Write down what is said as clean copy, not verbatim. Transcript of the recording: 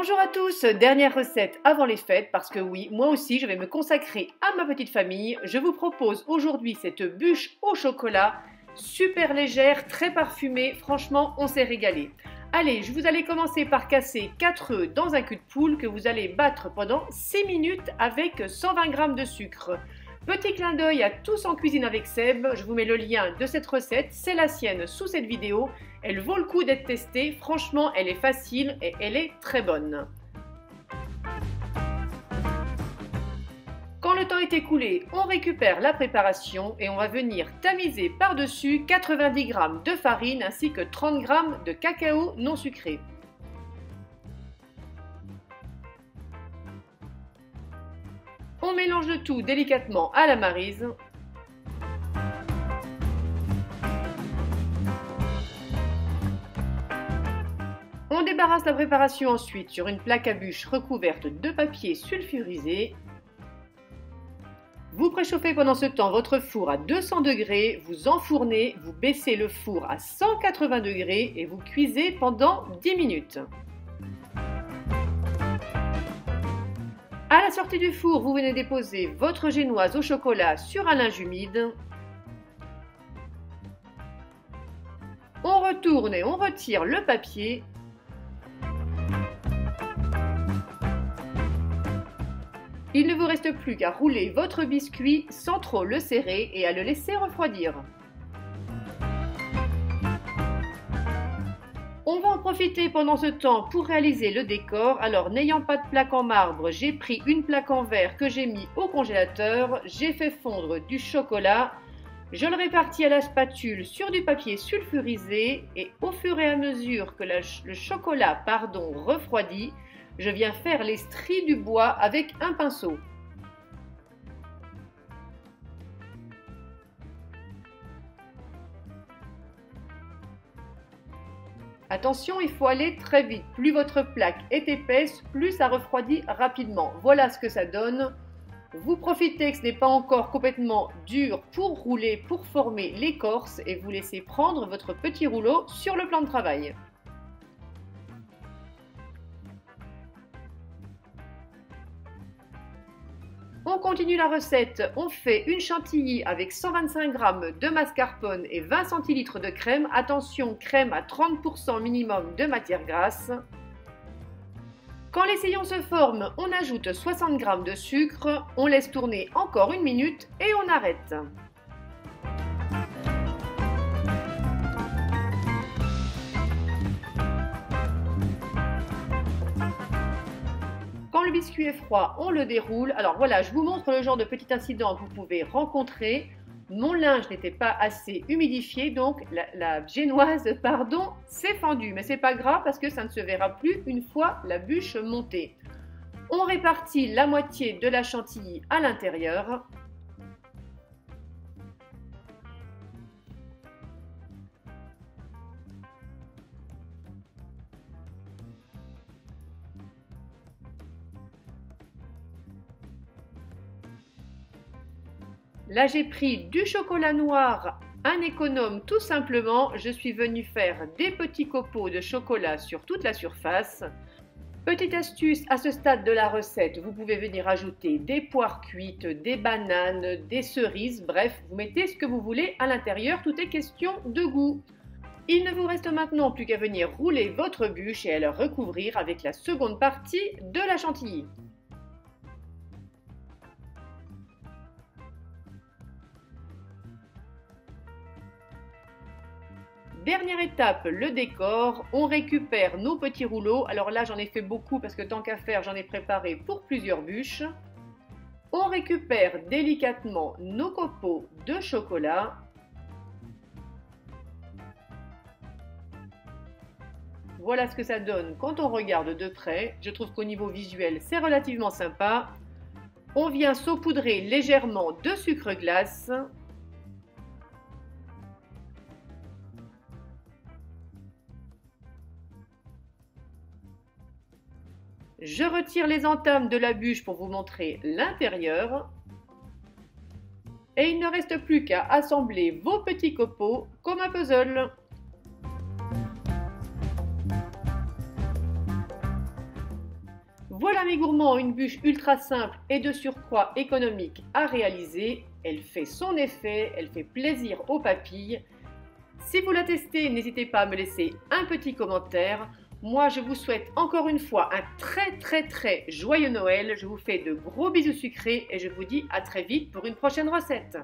Bonjour à tous, dernière recette avant les fêtes parce que oui, moi aussi je vais me consacrer à ma petite famille. Je vous propose aujourd'hui cette bûche au chocolat, super légère, très parfumée, franchement on s'est régalé. Allez, vous allez commencer par casser 4 œufs dans un cul de poule que vous allez battre pendant 6 minutes avec 120 g de sucre. Petit clin d'œil à Tous en cuisine avec Seb, je vous mets le lien de cette recette, c'est la sienne sous cette vidéo. Elle vaut le coup d'être testée, franchement elle est facile et elle est très bonne. Quand le temps est écoulé, on récupère la préparation et on va venir tamiser par-dessus 90 g de farine ainsi que 30 g de cacao non sucré. On mélange le tout délicatement à la maryse. On débarrasse la préparation ensuite sur une plaque à bûche recouverte de papier sulfurisé. Vous préchauffez pendant ce temps votre four à 200 degrés, vous enfournez, vous baissez le four à 180 degrés et vous cuisez pendant 10 minutes. À la sortie du four, vous venez déposer votre génoise au chocolat sur un linge humide. On retourne et on retire le papier. Il ne vous reste plus qu'à rouler votre biscuit sans trop le serrer et à le laisser refroidir. On va en profiter pendant ce temps pour réaliser le décor. Alors n'ayant pas de plaque en marbre, j'ai pris une plaque en verre que j'ai mis au congélateur. J'ai fait fondre du chocolat. Je le répartis à la spatule sur du papier sulfurisé et au fur et à mesure que le chocolat refroidit, je viens faire les stries du bois avec un pinceau. Attention, il faut aller très vite. Plus votre plaque est épaisse, plus ça refroidit rapidement. Voilà ce que ça donne. Vous profitez que ce n'est pas encore complètement dur pour rouler, pour former l'écorce et vous laissez prendre votre petit rouleau sur le plan de travail. On continue la recette, on fait une chantilly avec 125 g de mascarpone et 20 cl de crème. Attention, crème à 30% minimum de matière grasse. Quand les sillons se forment, on ajoute 60 g de sucre, on laisse tourner encore une minute et on arrête. Quand le biscuit est froid, on le déroule. Alors voilà, je vous montre le genre de petit incident que vous pouvez rencontrer. Mon linge n'était pas assez humidifié, donc la génoise s'est fendue. Mais c'est pas grave parce que ça ne se verra plus une fois la bûche montée. On répartit la moitié de la chantilly à l'intérieur. Là, j'ai pris du chocolat noir, un économe tout simplement. Je suis venue faire des petits copeaux de chocolat sur toute la surface. Petite astuce, à ce stade de la recette, vous pouvez venir ajouter des poires cuites, des bananes, des cerises, bref, vous mettez ce que vous voulez à l'intérieur, tout est question de goût. Il ne vous reste maintenant plus qu'à venir rouler votre bûche et à la recouvrir avec la seconde partie de la chantilly. Dernière étape, le décor. On récupère nos petits rouleaux. Alors là, j'en ai fait beaucoup parce que tant qu'à faire, j'en ai préparé pour plusieurs bûches. On récupère délicatement nos copeaux de chocolat. Voilà ce que ça donne quand on regarde de près. Je trouve qu'au niveau visuel, c'est relativement sympa. On vient saupoudrer légèrement de sucre glace. Je retire les entames de la bûche pour vous montrer l'intérieur. Et il ne reste plus qu'à assembler vos petits copeaux comme un puzzle. Voilà mes gourmands, une bûche ultra simple et de surcroît économique à réaliser. Elle fait son effet, elle fait plaisir aux papilles. Si vous la testez, n'hésitez pas à me laisser un petit commentaire. Moi, je vous souhaite encore une fois un très joyeux Noël. Je vous fais de gros bisous sucrés et je vous dis à très vite pour une prochaine recette.